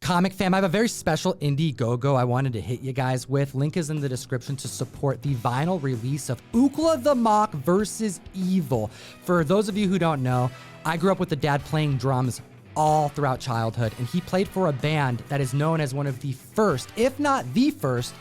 Comic fam, I have a very special Indiegogo I wanted to hit you guys with. Link is in the description to support the vinyl release of Ookla the Mock versus Evil. For those of you who don't know, I grew up with a dad playing drums all throughout childhood, and he played for a band that is known as one of the first, if not the first,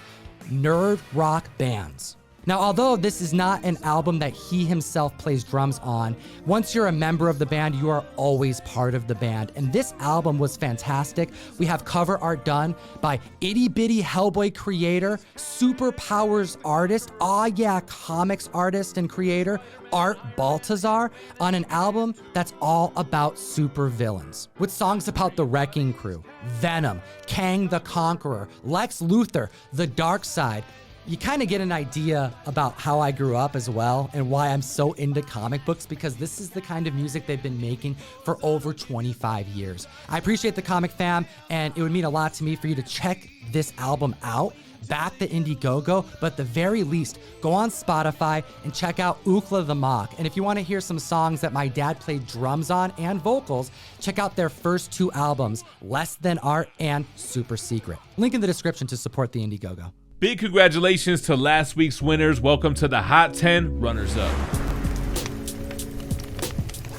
nerd rock bands. Now, although this is not an album that he himself plays drums on, once you're a member of the band, you are always part of the band. And this album was fantastic. We have cover art done by Itty Bitty Hellboy creator, Superpowers artist, comics artist and creator, Art Baltazar, on an album that's all about supervillains, with songs about the Wrecking Crew, Venom, Kang the Conqueror, Lex Luthor, the Dark Side. You kind of get an idea about how I grew up as well and why I'm so into comic books, because this is the kind of music they've been making for over 25 years. I appreciate the comic fam, and it would mean a lot to me for you to check this album out, back the Indiegogo, but at the very least, go on Spotify and check out Ookla the Mock. And if you want to hear some songs that my dad played drums on and vocals, check out their first two albums, Less Than Art and Super Secret. Link in the description to support the Indiegogo. Big congratulations to last week's winners. Welcome to the Hot 10 runners-up.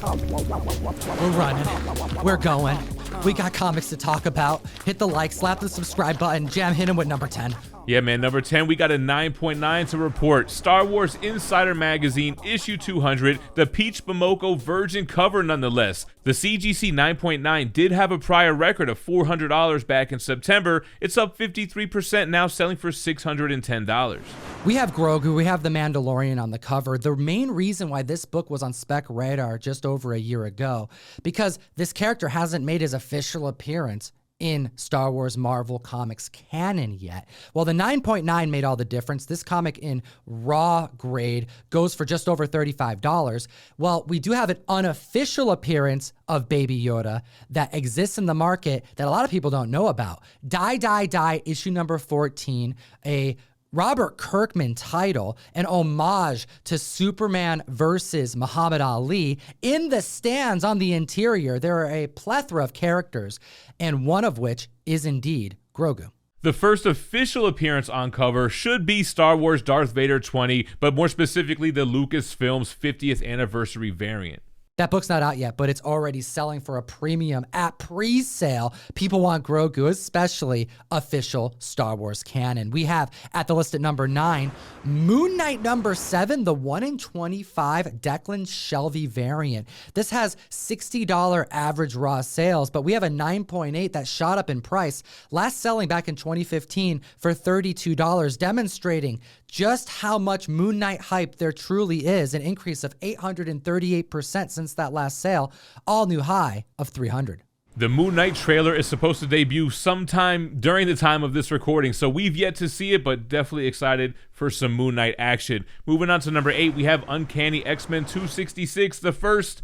We're running. We're going. We got comics to talk about. Hit the like, slap the subscribe button. Jam, hit him with number 10. Yeah, man, number 10, we got a 9.9 to report. Star Wars Insider Magazine, issue 200, the Peach Momoko Virgin cover nonetheless. The CGC 9.9 did have a prior record of $400 back in September. It's up 53% now, selling for $610. We have Grogu, we have the Mandalorian on the cover. The main reason why this book was on Spec Radar just over a year ago, because this character hasn't made his official appearance in Star Wars Marvel Comics canon yet. Well, the 9.9 made all the difference. This comic in raw grade goes for just over $35. Well, we do have an unofficial appearance of Baby Yoda that exists in the market that a lot of people don't know about. Die, issue number 14, a Robert Kirkman title, an homage to Superman versus Muhammad Ali. In the stands on the interior, there are a plethora of characters, and one of which is indeed Grogu. The first official appearance on cover should be Star Wars Darth Vader 20, but more specifically the Lucasfilm's 50th anniversary variant. That book's not out yet, but it's already selling for a premium at pre-sale. People want Grogu, especially official Star Wars canon. We have at the list at number 9, Moon Knight number 7, the 1 in 25 Declan Shelby variant. This has $60 average raw sales, but we have a 9.8 that shot up in price, last selling back in 2015 for $32, demonstrating just how much Moon Knight hype there truly is, an increase of 838% since that last sale, all new high of 300. The Moon Knight trailer is supposed to debut sometime during the time of this recording, so we've yet to see it, but definitely excited for some Moon Knight action. Moving on to number 8, we have Uncanny X-Men 266, the first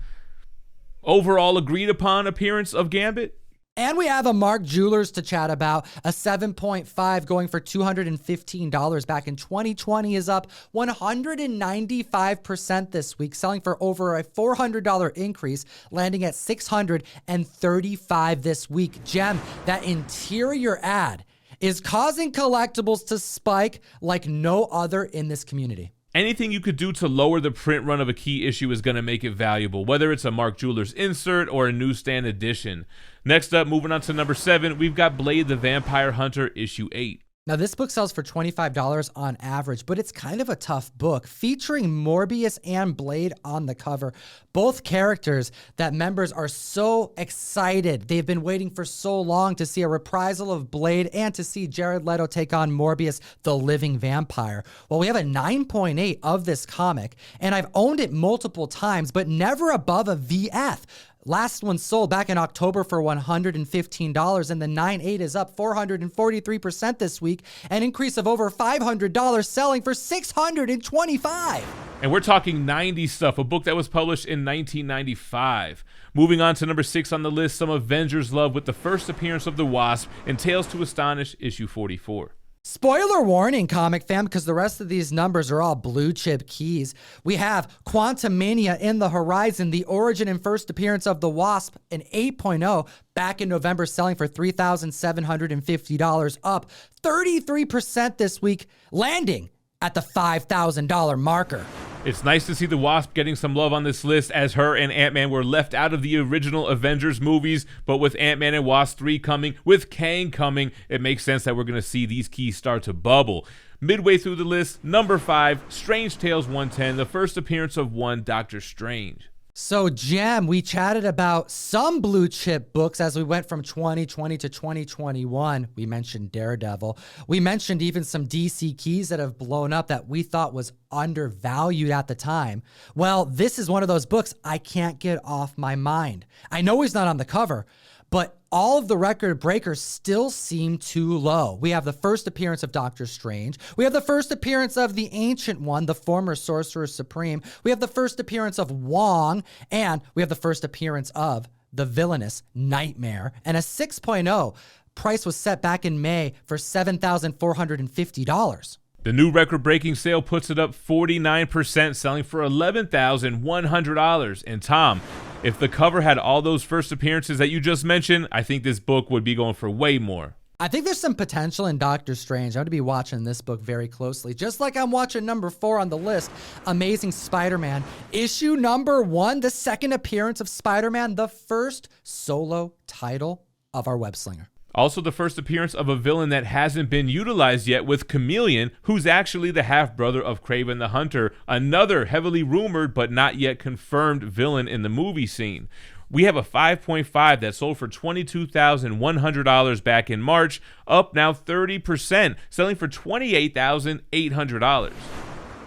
overall agreed upon appearance of Gambit. And we have a Mark Jewelers to chat about. A 7.5 going for $215 back in 2020 is up 195% this week, selling for over a $400 increase, landing at $635 this week. Gem, that interior ad is causing collectibles to spike like no other in this community. Anything you could do to lower the print run of a key issue is going to make it valuable, whether it's a Mark Jewelers insert or a newsstand edition. Next up, moving on to number 7, we've got Blade the Vampire Hunter, issue 8. Now, this book sells for $25 on average, but it's kind of a tough book, featuring Morbius and Blade on the cover. Both characters that members are so excited. They've been waiting for so long to see a reprisal of Blade and to see Jared Leto take on Morbius, the living vampire. Well, we have a 9.8 of this comic, and I've owned it multiple times, but never above a VF. Last one sold back in October for $115, and the 9.8 is up 443% this week, an increase of over $500, selling for $625. And we're talking 90s stuff, a book that was published in 1995. Moving on to number 6 on the list, some Avengers love with the first appearance of the Wasp in Tales to Astonish, issue 44. Spoiler warning, comic fam, because the rest of these numbers are all blue chip keys. We have Quantumania in the horizon, the origin and first appearance of the Wasp, an 8.0, back in November, selling for $3,750, up 33% this week, landing at the $5,000 marker. It's nice to see the Wasp getting some love on this list, as her and Ant-Man were left out of the original Avengers movies, but with Ant-Man and Wasp 3 coming, with Kang coming, it makes sense that we're going to see these keys start to bubble. Midway through the list, number 5, Strange Tales 110, the first appearance of one Doctor Strange. So, Jem, we chatted about some blue chip books as we went from 2020 to 2021. We mentioned Daredevil. We mentioned even some DC keys that have blown up that we thought was undervalued at the time. Well, this is one of those books I can't get off my mind. I know he's not on the cover, but all of the record breakers still seem too low. We have the first appearance of Doctor Strange. We have the first appearance of the Ancient One, the former Sorcerer Supreme. We have the first appearance of Wong, and we have the first appearance of the villainous Nightmare. And a 6.0 price was set back in May for $7,450. The new record-breaking sale puts it up 49%, selling for $11,100. And Tom, if the cover had all those first appearances that you just mentioned, I think this book would be going for way more. I think there's some potential in Doctor Strange. I'm going to be watching this book very closely, just like I'm watching number 4 on the list, Amazing Spider-Man. Issue number 1, the second appearance of Spider-Man, the first solo title of our web slinger. Also, the first appearance of a villain that hasn't been utilized yet, with Chameleon, who's actually the half-brother of Kraven the Hunter, another heavily rumored but not yet confirmed villain in the movie scene. We have a 5.5 that sold for $22,100 back in March, up now 30%, selling for $28,800.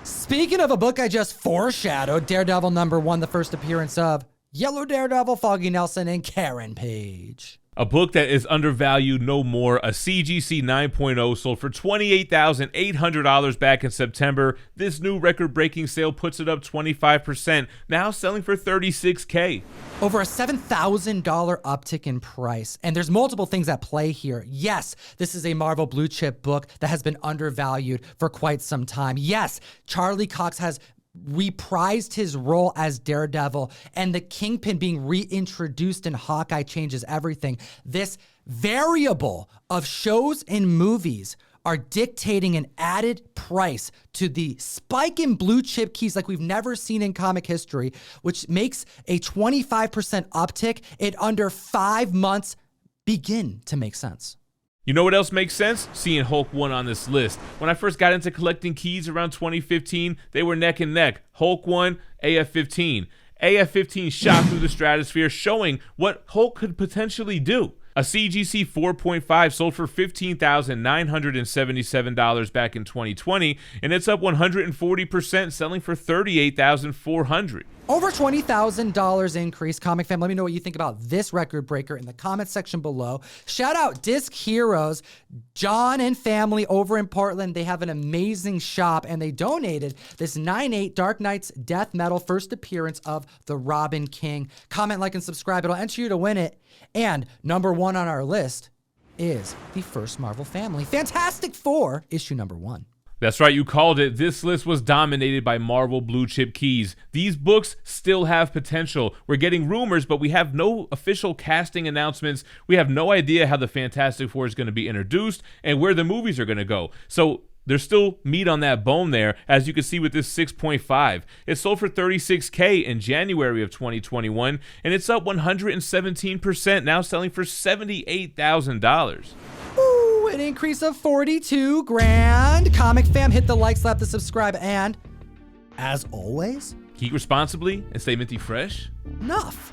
Speaking of a book I just foreshadowed, Daredevil number 1, the first appearance of Yellow Daredevil, Foggy Nelson, and Karen Page. A book that is undervalued no more, a CGC 9.0 sold for $28,800 back in September. This new record-breaking sale puts it up 25%, now selling for $36K. Over a $7,000 uptick in price. And there's multiple things at play here. Yes, this is a Marvel blue chip book that has been undervalued for quite some time. Yes, Charlie Cox has reprised his role as Daredevil, and the Kingpin being reintroduced in Hawkeye changes everything. This variable of shows and movies are dictating an added price to the spike in blue chip keys like we've never seen in comic history, which makes a 25% uptick in under 5 months begin to make sense. You know what else makes sense? Seeing Hulk 1 on this list. When I first got into collecting keys around 2015, they were neck and neck. Hulk 1, AF-15. AF-15 shot through the stratosphere, showing what Hulk could potentially do. A CGC 4.5 sold for $15,977 back in 2020, and it's up 140%, selling for $38,400. Over $20,000 increase. Comic fam, let me know what you think about this record breaker in the comment section below. Shout out Disc Heroes, John and family over in Portland. They have an amazing shop, and they donated this 9/8 Dark Knight's Death Metal first appearance of the Robin King. Comment, like, and subscribe. It'll enter you to win it. And number 1 on our list is the first Marvel family, Fantastic Four, issue number 1. That's right, you called it. This list was dominated by Marvel blue chip keys. These books still have potential. We're getting rumors, but we have no official casting announcements. We have no idea how the Fantastic Four is going to be introduced and where the movies are going to go. So there's still meat on that bone there, as you can see with this 6.5. It sold for $36K in January of 2021, and it's up 117%, now selling for $78,000. An increase of 42 grand. Comic fam, hit the like, slap the subscribe, and as always, Keep responsibly and stay minty fresh. Enough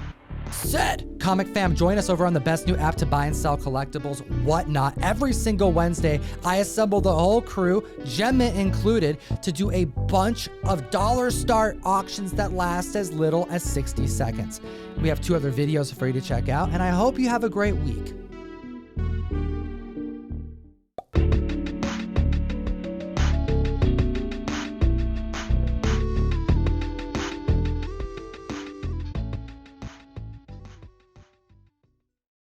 said. Comic fam, join us over on the best new app to buy and sell collectibles, Whatnot. Every single Wednesday, I assemble the whole crew, Gambit included, to do a bunch of dollar start auctions that last as little as 60 seconds. We have 2 other videos for you to check out, and I hope you have a great week.